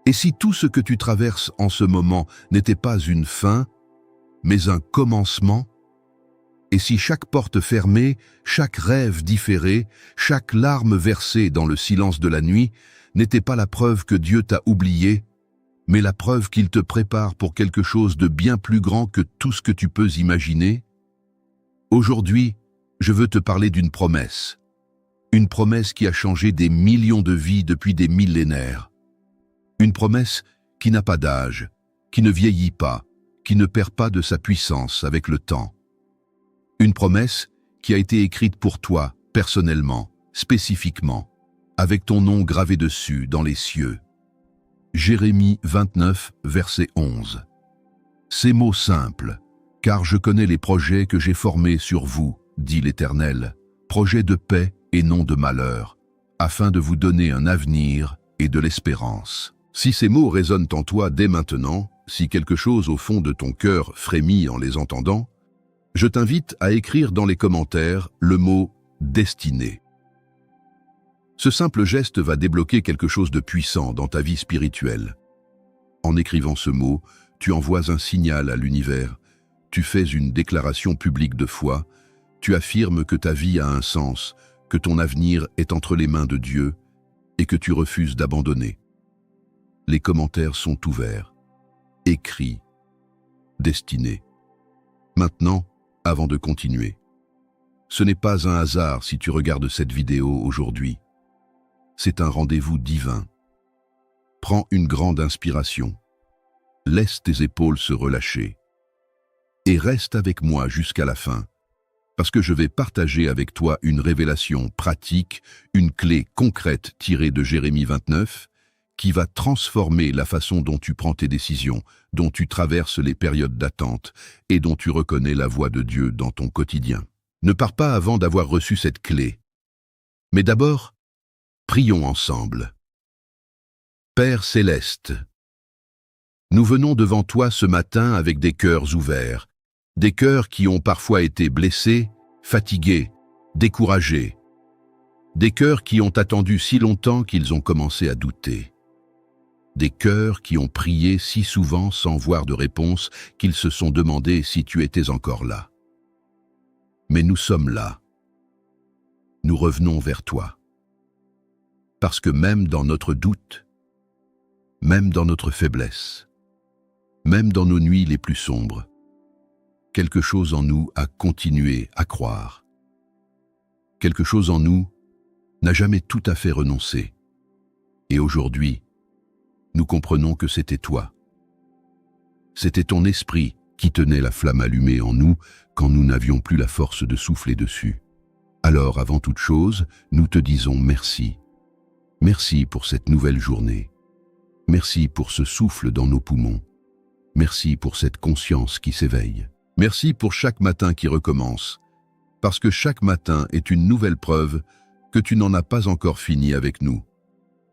Et si tout ce que tu traverses en ce moment n'était pas une fin, mais un commencement? Et si chaque porte fermée, chaque rêve différé, chaque larme versée dans le silence de la nuit n'était pas la preuve que Dieu t'a oublié, mais la preuve qu'il te prépare pour quelque chose de bien plus grand que tout ce que tu peux imaginer? Aujourd'hui, je veux te parler d'une promesse. Une promesse qui a changé des millions de vies depuis des millénaires. Une promesse qui n'a pas d'âge, qui ne vieillit pas, qui ne perd pas de sa puissance avec le temps. Une promesse qui a été écrite pour toi, personnellement, spécifiquement, avec ton nom gravé dessus dans les cieux. Jérémie 29, verset 11. Ces mots simples, « Car je connais les projets que j'ai formés sur vous, dit l'Éternel, projets de paix et non de malheur, afin de vous donner un avenir et de l'espérance. » Si ces mots résonnent en toi dès maintenant, si quelque chose au fond de ton cœur frémit en les entendant, je t'invite à écrire dans les commentaires le mot « destinée ». Ce simple geste va débloquer quelque chose de puissant dans ta vie spirituelle. En écrivant ce mot, tu envoies un signal à l'univers, tu fais une déclaration publique de foi, tu affirmes que ta vie a un sens, que ton avenir est entre les mains de Dieu et que tu refuses d'abandonner. Les commentaires sont ouverts. Écris. Destinée. Maintenant, avant de continuer, ce n'est pas un hasard si tu regardes cette vidéo aujourd'hui. C'est un rendez-vous divin. Prends une grande inspiration. Laisse tes épaules se relâcher. Et reste avec moi jusqu'à la fin, parce que je vais partager avec toi une révélation pratique, une clé concrète tirée de Jérémie 29, qui va transformer la façon dont tu prends tes décisions, dont tu traverses les périodes d'attente et dont tu reconnais la voix de Dieu dans ton quotidien. Ne pars pas avant d'avoir reçu cette clé. Mais d'abord, prions ensemble. Père céleste, nous venons devant toi ce matin avec des cœurs ouverts, des cœurs qui ont parfois été blessés, fatigués, découragés, des cœurs qui ont attendu si longtemps qu'ils ont commencé à douter. Des cœurs qui ont prié si souvent sans voir de réponse qu'ils se sont demandé si tu étais encore là. Mais nous sommes là. Nous revenons vers toi. Parce que même dans notre doute, même dans notre faiblesse, même dans nos nuits les plus sombres, quelque chose en nous a continué à croire. Quelque chose en nous n'a jamais tout à fait renoncé. Et aujourd'hui, nous comprenons que c'était toi. C'était ton esprit qui tenait la flamme allumée en nous quand nous n'avions plus la force de souffler dessus. Alors, avant toute chose, nous te disons merci. Merci pour cette nouvelle journée. Merci pour ce souffle dans nos poumons. Merci pour cette conscience qui s'éveille. Merci pour chaque matin qui recommence, parce que chaque matin est une nouvelle preuve que tu n'en as pas encore fini avec nous.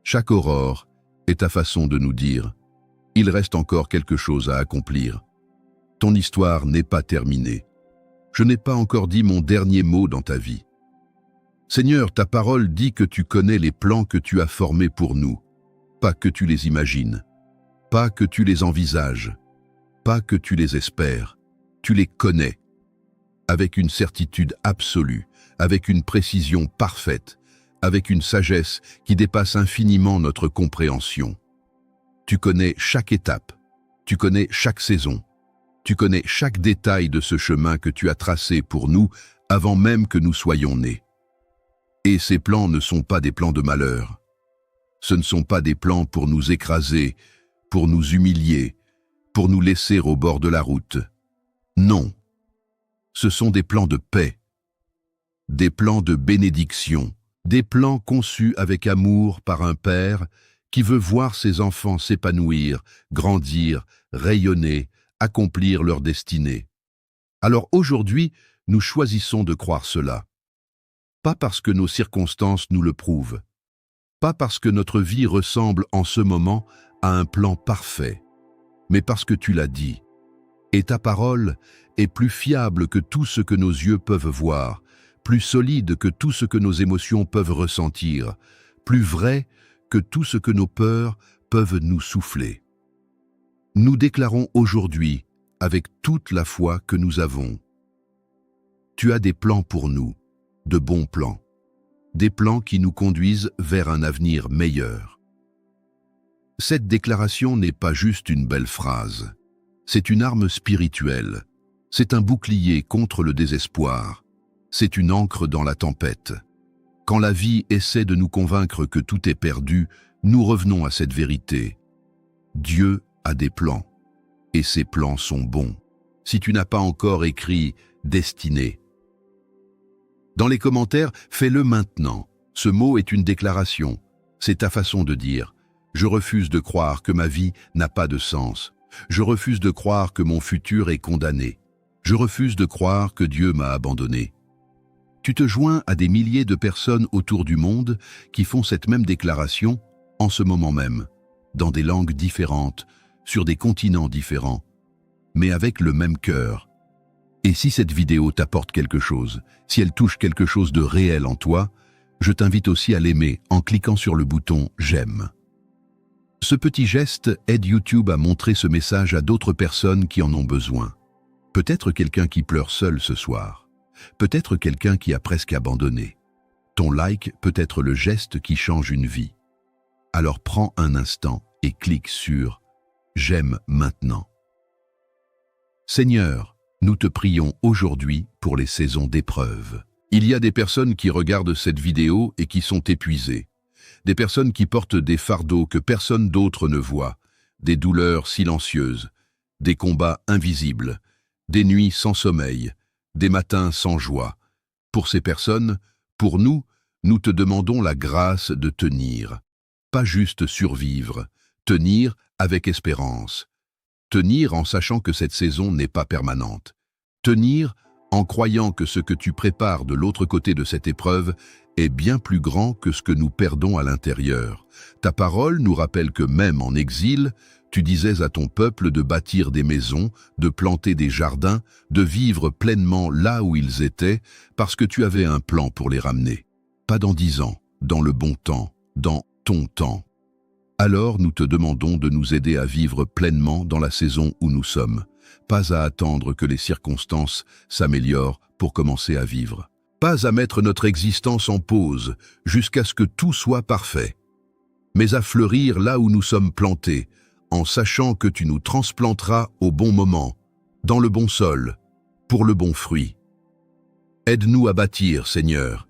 Chaque aurore est ta façon de nous dire « Il reste encore quelque chose à accomplir. Ton histoire n'est pas terminée. Je n'ai pas encore dit mon dernier mot dans ta vie. Seigneur, ta parole dit que tu connais les plans que tu as formés pour nous, pas que tu les imagines, pas que tu les envisages, pas que tu les espères. Tu les connais, avec une certitude absolue, avec une précision parfaite, avec une sagesse qui dépasse infiniment notre compréhension. Tu connais chaque étape, tu connais chaque saison, tu connais chaque détail de ce chemin que tu as tracé pour nous avant même que nous soyons nés. Et ces plans ne sont pas des plans de malheur. Ce ne sont pas des plans pour nous écraser, pour nous humilier, pour nous laisser au bord de la route. Non, ce sont des plans de paix, des plans de bénédiction, des plans conçus avec amour par un père qui veut voir ses enfants s'épanouir, grandir, rayonner, accomplir leur destinée. Alors aujourd'hui, nous choisissons de croire cela. Pas parce que nos circonstances nous le prouvent, pas parce que notre vie ressemble en ce moment à un plan parfait, mais parce que tu l'as dit. Et ta parole est plus fiable que tout ce que nos yeux peuvent voir, plus solide que tout ce que nos émotions peuvent ressentir, plus vrai que tout ce que nos peurs peuvent nous souffler. Nous déclarons aujourd'hui, avec toute la foi que nous avons, tu as des plans pour nous, de bons plans, des plans qui nous conduisent vers un avenir meilleur. Cette déclaration n'est pas juste une belle phrase, c'est une arme spirituelle, c'est un bouclier contre le désespoir, c'est une ancre dans la tempête. Quand la vie essaie de nous convaincre que tout est perdu, nous revenons à cette vérité. Dieu a des plans, et ces plans sont bons. Si tu n'as pas encore écrit « destinée », dans les commentaires, fais-le maintenant. Ce mot est une déclaration. C'est ta façon de dire « Je refuse de croire que ma vie n'a pas de sens. Je refuse de croire que mon futur est condamné. Je refuse de croire que Dieu m'a abandonné. » Tu te joins à des milliers de personnes autour du monde qui font cette même déclaration en ce moment même, dans des langues différentes, sur des continents différents, mais avec le même cœur. Et si cette vidéo t'apporte quelque chose, si elle touche quelque chose de réel en toi, je t'invite aussi à l'aimer en cliquant sur le bouton « J'aime ». Ce petit geste aide YouTube à montrer ce message à d'autres personnes qui en ont besoin. Peut-être quelqu'un qui pleure seul ce soir. Peut-être quelqu'un qui a presque abandonné. Ton like peut être le geste qui change une vie. Alors prends un instant et clique sur « J'aime maintenant ». Seigneur, nous te prions aujourd'hui pour les saisons d'épreuve. Il y a des personnes qui regardent cette vidéo et qui sont épuisées. Des personnes qui portent des fardeaux que personne d'autre ne voit, des douleurs silencieuses, des combats invisibles, des nuits sans sommeil, des matins sans joie. Pour ces personnes, pour nous, nous te demandons la grâce de tenir. Pas juste survivre, tenir avec espérance. Tenir en sachant que cette saison n'est pas permanente. Tenir en croyant que ce que tu prépares de l'autre côté de cette épreuve est bien plus grand que ce que nous perdons à l'intérieur. Ta parole nous rappelle que même en exil, tu disais à ton peuple de bâtir des maisons, de planter des jardins, de vivre pleinement là où ils étaient, parce que tu avais un plan pour les ramener. Pas dans 10 ans, dans le bon temps, dans ton temps. Alors nous te demandons de nous aider à vivre pleinement dans la saison où nous sommes, pas à attendre que les circonstances s'améliorent pour commencer à vivre, pas à mettre notre existence en pause jusqu'à ce que tout soit parfait, mais à fleurir là où nous sommes plantés, en sachant que tu nous transplanteras au bon moment, dans le bon sol, pour le bon fruit. Aide-nous à bâtir, Seigneur,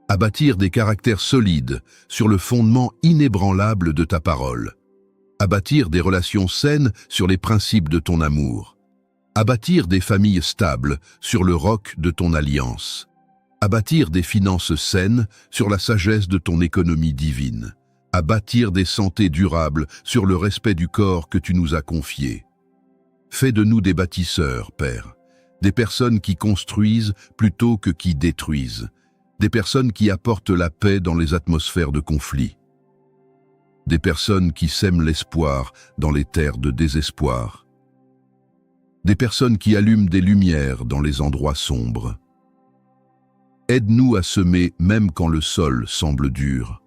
à bâtir des caractères solides sur le fondement inébranlable de ta parole, à bâtir des relations saines sur les principes de ton amour, à bâtir des familles stables sur le roc de ton alliance, à bâtir des finances saines sur la sagesse de ton économie divine, à bâtir des santés durables sur le respect du corps que tu nous as confié. Fais de nous des bâtisseurs, Père, des personnes qui construisent plutôt que qui détruisent, des personnes qui apportent la paix dans les atmosphères de conflit, des personnes qui sèment l'espoir dans les terres de désespoir, des personnes qui allument des lumières dans les endroits sombres. Aide-nous à semer même quand le sol semble dur,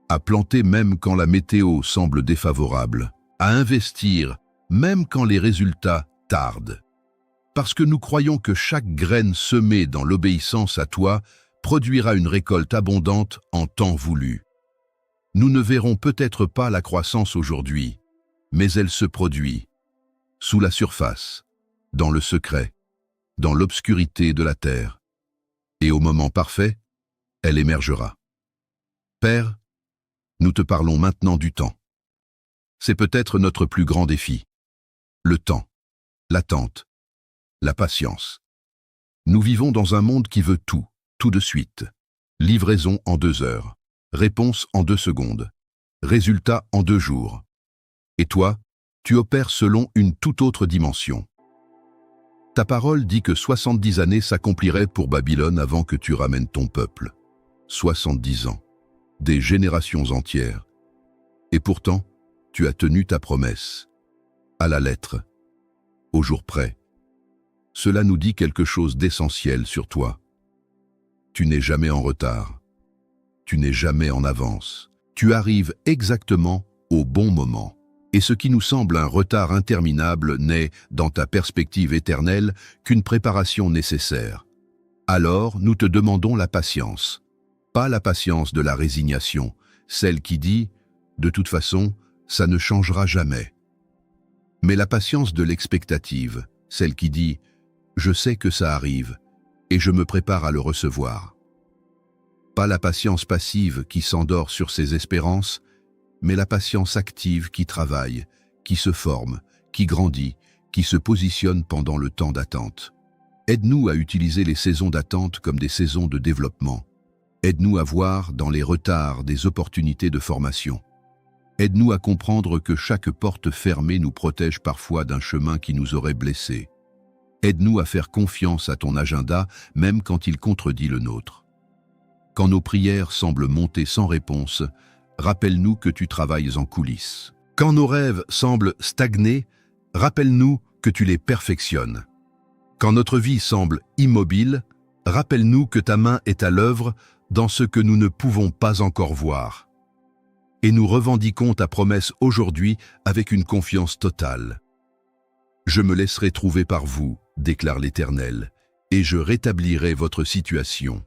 à planter même quand la météo semble défavorable, à investir même quand les résultats tardent. Parce que nous croyons que chaque graine semée dans l'obéissance à toi produira une récolte abondante en temps voulu. Nous ne verrons peut-être pas la croissance aujourd'hui, mais elle se produit, sous la surface, dans le secret, dans l'obscurité de la terre. Et au moment parfait, elle émergera. Père, nous te parlons maintenant du temps. C'est peut-être notre plus grand défi. Le temps, l'attente, la patience. Nous vivons dans un monde qui veut tout de suite. Livraison en 2 heures. Réponse en 2 secondes. Résultat en 2 jours. Et toi, tu opères selon une toute autre dimension. Ta parole dit que 70 années s'accompliraient pour Babylone avant que tu ramènes ton peuple. 70 ans. Des générations entières. Et pourtant, tu as tenu ta promesse. À la lettre. Au jour près. Cela nous dit quelque chose d'essentiel sur toi. Tu n'es jamais en retard. Tu n'es jamais en avance. Tu arrives exactement au bon moment. Et ce qui nous semble un retard interminable n'est, dans ta perspective éternelle, qu'une préparation nécessaire. Alors, nous te demandons la patience. Pas la patience de la résignation, celle qui dit « de toute façon, ça ne changera jamais ». Mais la patience de l'expectative, celle qui dit « je sais que ça arrive et je me prépare à le recevoir ». Pas la patience passive qui s'endort sur ses espérances, mais la patience active qui travaille, qui se forme, qui grandit, qui se positionne pendant le temps d'attente. Aide-nous à utiliser les saisons d'attente comme des saisons de développement. Aide-nous à voir dans les retards des opportunités de formation. Aide-nous à comprendre que chaque porte fermée nous protège parfois d'un chemin qui nous aurait blessés. Aide-nous à faire confiance à ton agenda, même quand il contredit le nôtre. Quand nos prières semblent monter sans réponse, rappelle-nous que tu travailles en coulisses. Quand nos rêves semblent stagner, rappelle-nous que tu les perfectionnes. Quand notre vie semble immobile, rappelle-nous que ta main est à l'œuvre dans ce que nous ne pouvons pas encore voir. Et nous revendiquons ta promesse aujourd'hui avec une confiance totale. Je me laisserai trouver par vous, déclare l'Éternel, et je rétablirai votre situation.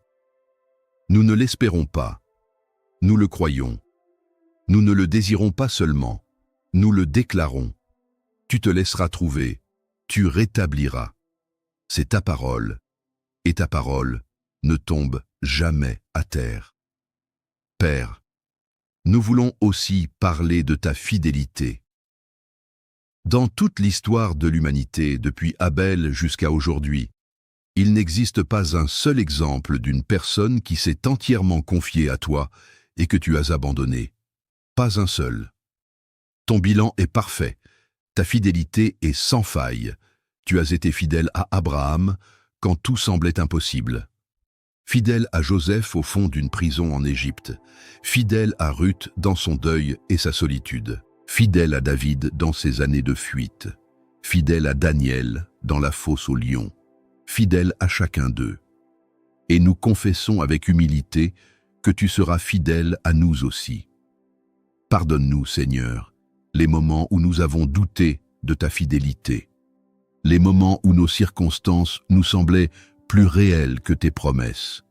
Nous ne l'espérons pas, nous le croyons. Nous ne le désirons pas seulement, nous le déclarons. Tu te laisseras trouver, tu rétabliras. C'est ta parole, et ta parole ne tombe jamais à terre. Père, nous voulons aussi parler de ta fidélité. Dans toute l'histoire de l'humanité, depuis Abel jusqu'à aujourd'hui, il n'existe pas un seul exemple d'une personne qui s'est entièrement confiée à toi et que tu as abandonné. Pas un seul. Ton bilan est parfait, ta fidélité est sans faille. Tu as été fidèle à Abraham quand tout semblait impossible. Fidèle à Joseph au fond d'une prison en Égypte. Fidèle à Ruth dans son deuil et sa solitude. Fidèle à David dans ses années de fuite. Fidèle à Daniel dans la fosse aux lions. Fidèle à chacun d'eux. Et nous confessons avec humilité que tu seras fidèle à nous aussi. Pardonne-nous, Seigneur, les moments où nous avons douté de ta fidélité. Les moments où nos circonstances nous semblaient plus réelles que tes promesses.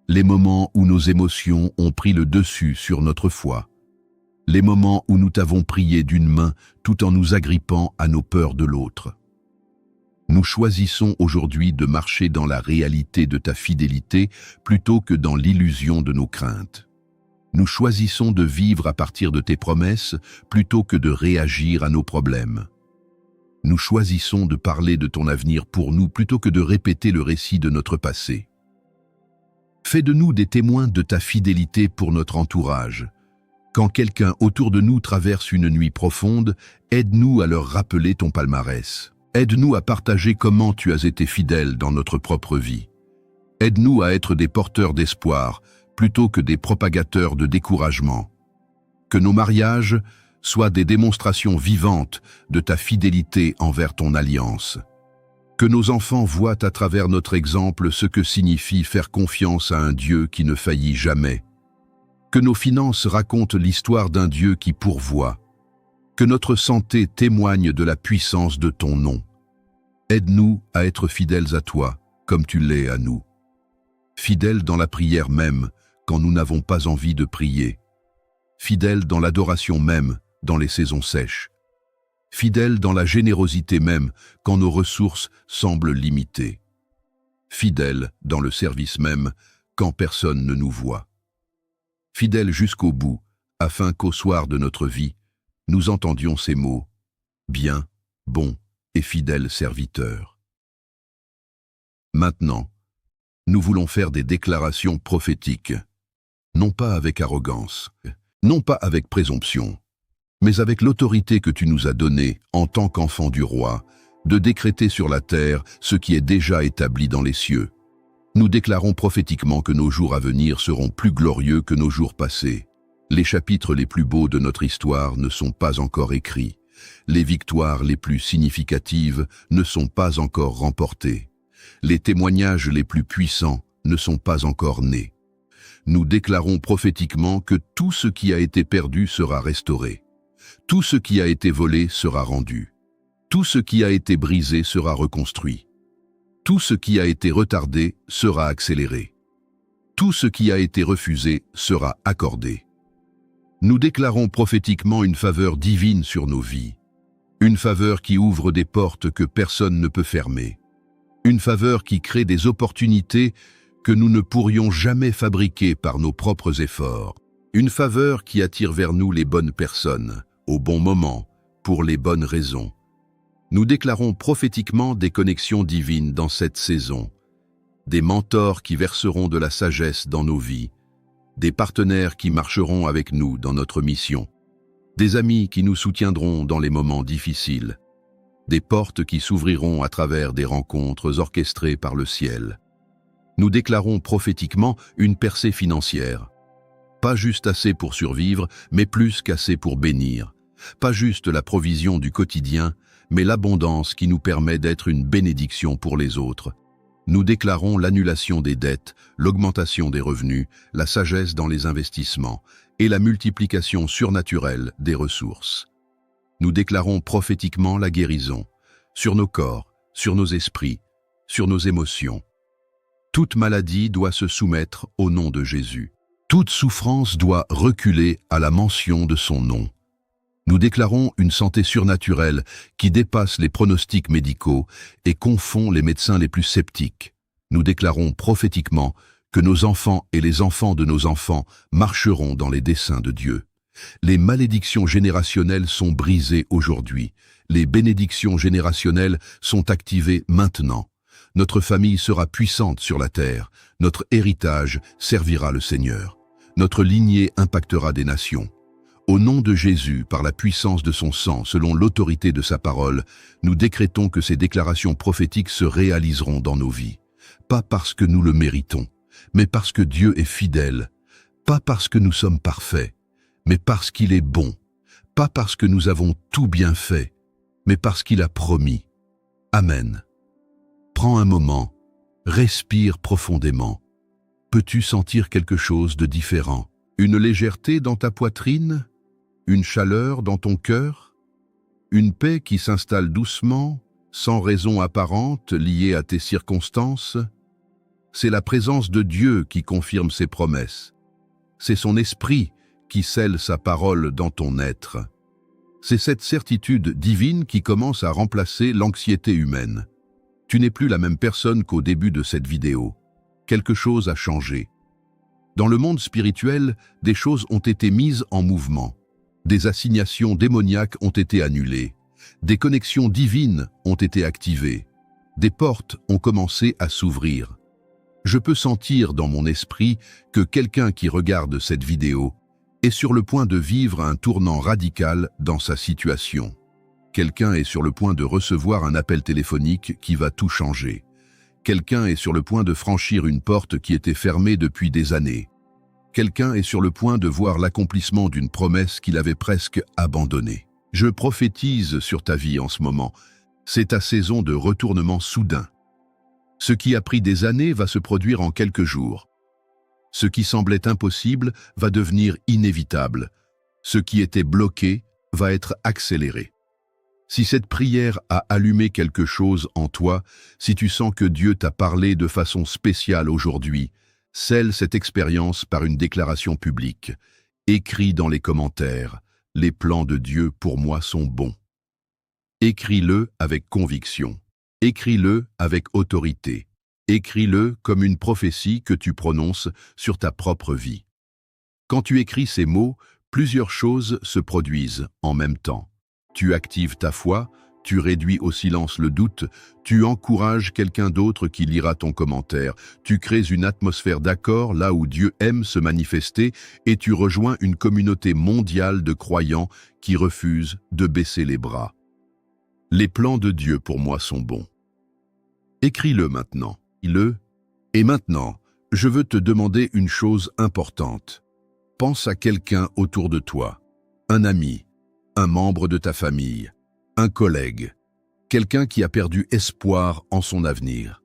Les moments où nos émotions ont pris le dessus sur notre foi. Les moments où nous t'avons prié d'une main tout en nous agrippant à nos peurs de l'autre. Nous choisissons aujourd'hui de marcher dans la réalité de ta fidélité plutôt que dans l'illusion de nos craintes. Nous choisissons de vivre à partir de tes promesses plutôt que de réagir à nos problèmes. Nous choisissons de parler de ton avenir pour nous plutôt que de répéter le récit de notre passé. Fais de nous des témoins de ta fidélité pour notre entourage. Quand quelqu'un autour de nous traverse une nuit profonde, aide-nous à leur rappeler ton palmarès. Aide-nous à partager comment tu as été fidèle dans notre propre vie. Aide-nous à être des porteurs d'espoir plutôt que des propagateurs de découragement. Que nos mariages soient des démonstrations vivantes de ta fidélité envers ton alliance. Que nos enfants voient à travers notre exemple ce que signifie faire confiance à un Dieu qui ne faillit jamais. Que nos finances racontent l'histoire d'un Dieu qui pourvoit. Que notre santé témoigne de la puissance de ton nom. Aide-nous à être fidèles à toi, comme tu l'es à nous. Fidèles dans la prière même, quand nous n'avons pas envie de prier. Fidèles dans l'adoration même, dans les saisons sèches. Fidèles dans la générosité même, quand nos ressources semblent limitées. Fidèles dans le service même, quand personne ne nous voit. Fidèles jusqu'au bout, afin qu'au soir de notre vie, nous entendions ces mots, bien, bon et fidèle serviteur. Maintenant, nous voulons faire des déclarations prophétiques, non pas avec arrogance, non pas avec présomption, mais avec l'autorité que tu nous as donnée en tant qu'enfant du roi, de décréter sur la terre ce qui est déjà établi dans les cieux. Nous déclarons prophétiquement que nos jours à venir seront plus glorieux que nos jours passés. Les chapitres les plus beaux de notre histoire ne sont pas encore écrits. Les victoires les plus significatives ne sont pas encore remportées. Les témoignages les plus puissants ne sont pas encore nés. nous déclarons prophétiquement que tout ce qui a été perdu sera restauré. Tout ce qui a été volé sera rendu. Tout ce qui a été brisé sera reconstruit. Tout ce qui a été retardé sera accéléré. Tout ce qui a été refusé sera accordé. Nous déclarons prophétiquement une faveur divine sur nos vies. Une faveur qui ouvre des portes que personne ne peut fermer. Une faveur qui crée des opportunités que nous ne pourrions jamais fabriquer par nos propres efforts. Une faveur qui attire vers nous les bonnes personnes, au bon moment, pour les bonnes raisons. Nous déclarons prophétiquement des connexions divines dans cette saison, des mentors qui verseront de la sagesse dans nos vies, des partenaires qui marcheront avec nous dans notre mission, des amis qui nous soutiendront dans les moments difficiles, des portes qui s'ouvriront à travers des rencontres orchestrées par le ciel. Nous déclarons prophétiquement une percée financière. Pas juste assez pour survivre, mais plus qu'assez pour bénir. Pas juste la provision du quotidien, mais l'abondance qui nous permet d'être une bénédiction pour les autres. Nous déclarons l'annulation des dettes, l'augmentation des revenus, la sagesse dans les investissements et la multiplication surnaturelle des ressources. Nous déclarons prophétiquement la guérison, sur nos corps, sur nos esprits, sur nos émotions. Toute maladie doit se soumettre au nom de Jésus. Toute souffrance doit reculer à la mention de son nom. Nous déclarons une santé surnaturelle qui dépasse les pronostics médicaux et confond les médecins les plus sceptiques. Nous déclarons prophétiquement que nos enfants et les enfants de nos enfants marcheront dans les desseins de Dieu. Les malédictions générationnelles sont brisées aujourd'hui. Les bénédictions générationnelles sont activées maintenant. Notre famille sera puissante sur la terre. Notre héritage servira le Seigneur. Notre lignée impactera des nations. Au nom de Jésus, par la puissance de son sang, selon l'autorité de sa parole, nous décrétons que ces déclarations prophétiques se réaliseront dans nos vies. Pas parce que nous le méritons, mais parce que Dieu est fidèle. Pas parce que nous sommes parfaits, mais parce qu'il est bon. Pas parce que nous avons tout bien fait, mais parce qu'il a promis. Amen. Prends un moment, respire profondément. Peux-tu sentir quelque chose de différent? Une légèreté dans ta poitrine? Une chaleur dans ton cœur? Une paix qui s'installe doucement, sans raison apparente liée à tes circonstances? C'est la présence de Dieu qui confirme ses promesses. C'est son esprit qui scelle sa parole dans ton être. C'est cette certitude divine qui commence à remplacer l'anxiété humaine. Tu n'es plus la même personne qu'au début de cette vidéo. Quelque chose a changé. Dans le monde spirituel, des choses ont été mises en mouvement. Des assignations démoniaques ont été annulées. Des connexions divines ont été activées. Des portes ont commencé à s'ouvrir. Je peux sentir dans mon esprit que quelqu'un qui regarde cette vidéo est sur le point de vivre un tournant radical dans sa situation. Quelqu'un est sur le point de recevoir un appel téléphonique qui va tout changer. Quelqu'un est sur le point de franchir une porte qui était fermée depuis des années. Quelqu'un est sur le point de voir l'accomplissement d'une promesse qu'il avait presque abandonnée. Je prophétise sur ta vie en ce moment. C'est ta saison de retournement soudain. Ce qui a pris des années va se produire en quelques jours. Ce qui semblait impossible va devenir inévitable. Ce qui était bloqué va être accéléré. Si cette prière a allumé quelque chose en toi, si tu sens que Dieu t'a parlé de façon spéciale aujourd'hui, scelle cette expérience par une déclaration publique. Écris dans les commentaires, « Les plans de Dieu pour moi sont bons ». Écris-le avec conviction. Écris-le avec autorité. Écris-le comme une prophétie que tu prononces sur ta propre vie. Quand tu écris ces mots, plusieurs choses se produisent en même temps. Tu actives ta foi, tu réduis au silence le doute, tu encourages quelqu'un d'autre qui lira ton commentaire, tu crées une atmosphère d'accord là où Dieu aime se manifester et tu rejoins une communauté mondiale de croyants qui refusent de baisser les bras. Les plans de Dieu pour moi sont bons. Écris-le maintenant. Et maintenant, je veux te demander une chose importante. Pense à quelqu'un autour de toi, un ami, un membre de ta famille, un collègue, quelqu'un qui a perdu espoir en son avenir,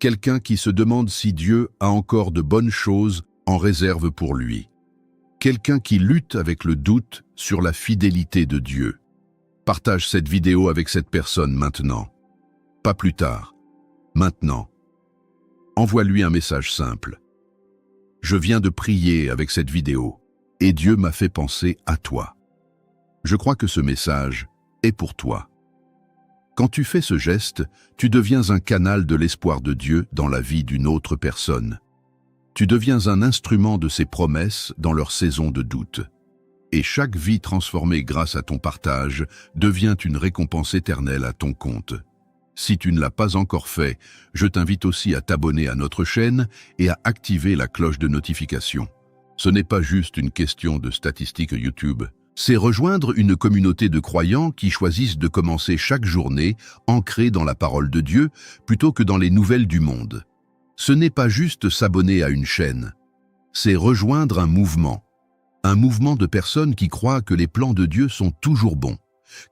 quelqu'un qui se demande si Dieu a encore de bonnes choses en réserve pour lui. Quelqu'un qui lutte avec le doute sur la fidélité de Dieu. Partage cette vidéo avec cette personne maintenant. Pas plus tard. Maintenant. Envoie-lui un message simple. Je viens de prier avec cette vidéo et Dieu m'a fait penser à toi. Je crois que ce message est pour toi. Quand tu fais ce geste, tu deviens un canal de l'espoir de Dieu dans la vie d'une autre personne. Tu deviens un instrument de ses promesses dans leur saison de doute. Et chaque vie transformée grâce à ton partage devient une récompense éternelle à ton compte. Si tu ne l'as pas encore fait, je t'invite aussi à t'abonner à notre chaîne et à activer la cloche de notification. Ce n'est pas juste une question de statistiques YouTube. C'est rejoindre une communauté de croyants qui choisissent de commencer chaque journée ancrée dans la parole de Dieu plutôt que dans les nouvelles du monde. Ce n'est pas juste s'abonner à une chaîne, c'est rejoindre un mouvement de personnes qui croient que les plans de Dieu sont toujours bons,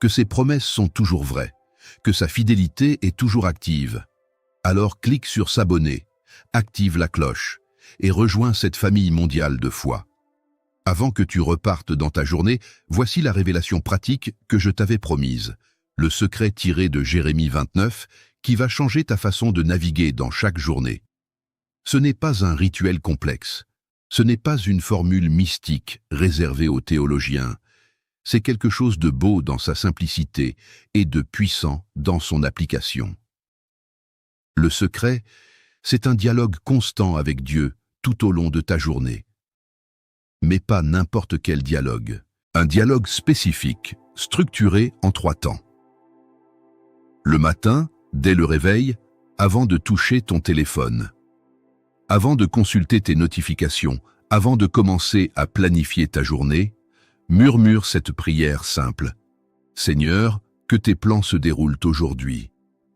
que ses promesses sont toujours vraies, que sa fidélité est toujours active. Alors clique sur s'abonner, active la cloche et rejoins cette famille mondiale de foi. Avant que tu repartes dans ta journée, voici la révélation pratique que je t'avais promise, le secret tiré de Jérémie 29 qui va changer ta façon de naviguer dans chaque journée. Ce n'est pas un rituel complexe, ce n'est pas une formule mystique réservée aux théologiens, c'est quelque chose de beau dans sa simplicité et de puissant dans son application. Le secret, c'est un dialogue constant avec Dieu tout au long de ta journée. Mais pas n'importe quel dialogue. Un dialogue spécifique, structuré en 3 temps. Le matin, dès le réveil, avant de toucher ton téléphone. Avant de consulter tes notifications, avant de commencer à planifier ta journée, murmure cette prière simple. Seigneur, que tes plans se déroulent aujourd'hui.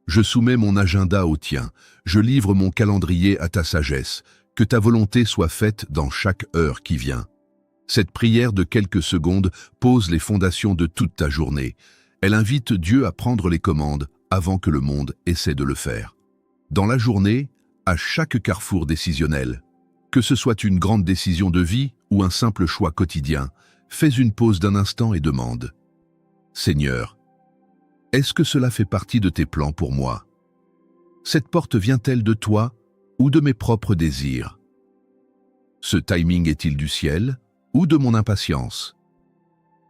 Je soumets mon agenda au tien, je livre mon calendrier à ta sagesse, que ta volonté soit faite dans chaque heure qui vient. Cette prière de quelques secondes pose les fondations de toute ta journée. Elle invite Dieu à prendre les commandes avant que le monde essaie de le faire. Dans la journée, à chaque carrefour décisionnel, que ce soit une grande décision de vie ou un simple choix quotidien, fais une pause d'un instant et demande « Seigneur, est-ce que cela fait partie de tes plans pour moi? Cette porte vient-elle de toi ou de mes propres désirs? Ce timing est-il du ciel ou de mon impatience?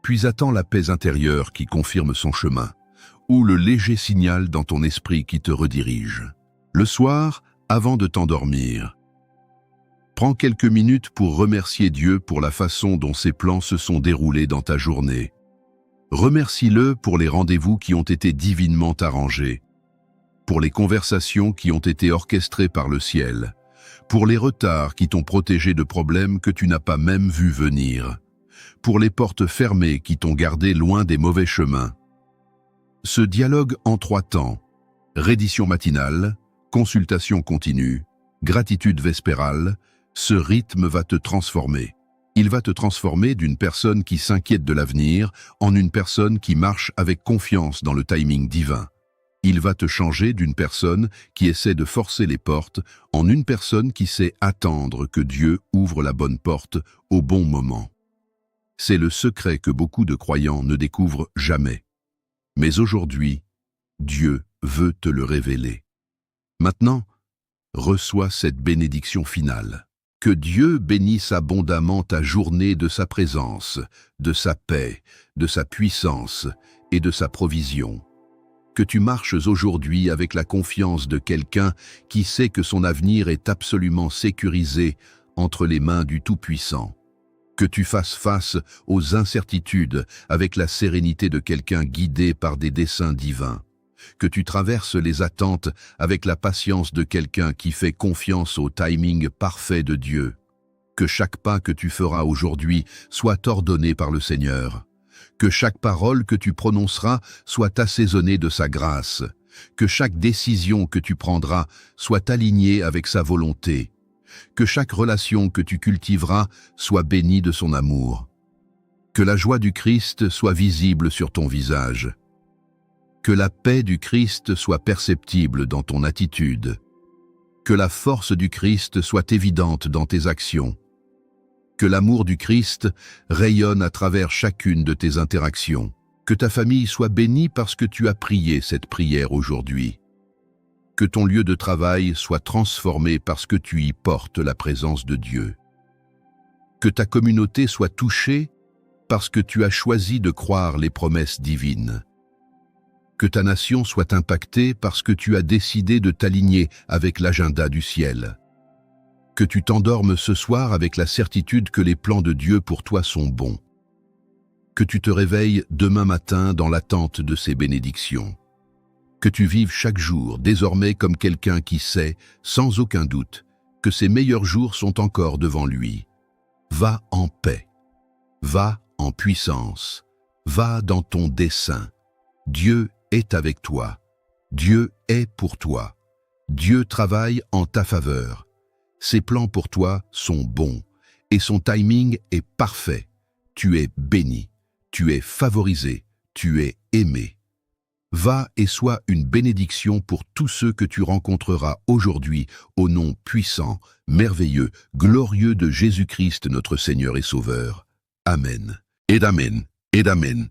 Puis attends la paix intérieure qui confirme son chemin, ou le léger signal dans ton esprit qui te redirige. Le soir, avant de t'endormir, prends quelques minutes pour remercier Dieu pour la façon dont ses plans se sont déroulés dans ta journée. Remercie-le pour les rendez-vous qui ont été divinement arrangés, pour les conversations qui ont été orchestrées par le ciel, pour les retards qui t'ont protégé de problèmes que tu n'as pas même vu venir, pour les portes fermées qui t'ont gardé loin des mauvais chemins. Ce dialogue en 3 temps, reddition matinale, consultation continue, gratitude vespérale, ce rythme va te transformer. Il va te transformer d'une personne qui s'inquiète de l'avenir en une personne qui marche avec confiance dans le timing divin. Il va te changer d'une personne qui essaie de forcer les portes en une personne qui sait attendre que Dieu ouvre la bonne porte au bon moment. C'est le secret que beaucoup de croyants ne découvrent jamais. Mais aujourd'hui, Dieu veut te le révéler. Maintenant, reçois cette bénédiction finale. Que Dieu bénisse abondamment ta journée de sa présence, de sa paix, de sa puissance et de sa provision. Que tu marches aujourd'hui avec la confiance de quelqu'un qui sait que son avenir est absolument sécurisé entre les mains du Tout-Puissant. Que tu fasses face aux incertitudes avec la sérénité de quelqu'un guidé par des desseins divins. Que tu traverses les attentes avec la patience de quelqu'un qui fait confiance au timing parfait de Dieu. Que chaque pas que tu feras aujourd'hui soit ordonné par le Seigneur. Que chaque parole que tu prononceras soit assaisonnée de sa grâce. Que chaque décision que tu prendras soit alignée avec sa volonté. Que chaque relation que tu cultiveras soit bénie de son amour. Que la joie du Christ soit visible sur ton visage. Que la paix du Christ soit perceptible dans ton attitude. Que la force du Christ soit évidente dans tes actions. Que l'amour du Christ rayonne à travers chacune de tes interactions. Que ta famille soit bénie parce que tu as prié cette prière aujourd'hui. Que ton lieu de travail soit transformé parce que tu y portes la présence de Dieu. Que ta communauté soit touchée parce que tu as choisi de croire les promesses divines. Que ta nation soit impactée parce que tu as décidé de t'aligner avec l'agenda du ciel. Que tu t'endormes ce soir avec la certitude que les plans de Dieu pour toi sont bons. Que tu te réveilles demain matin dans l'attente de ses bénédictions. Que tu vives chaque jour désormais comme quelqu'un qui sait, sans aucun doute, que ses meilleurs jours sont encore devant lui. Va en paix. Va en puissance. Va dans ton dessein. Dieu est avec toi. Dieu est pour toi. Dieu travaille en ta faveur. Ses plans pour toi sont bons et son timing est parfait. Tu es béni, tu es favorisé, tu es aimé. Va et sois une bénédiction pour tous ceux que tu rencontreras aujourd'hui au nom puissant, merveilleux, glorieux de Jésus-Christ notre Seigneur et Sauveur. Amen. Et d'Amen. Et d'Amen.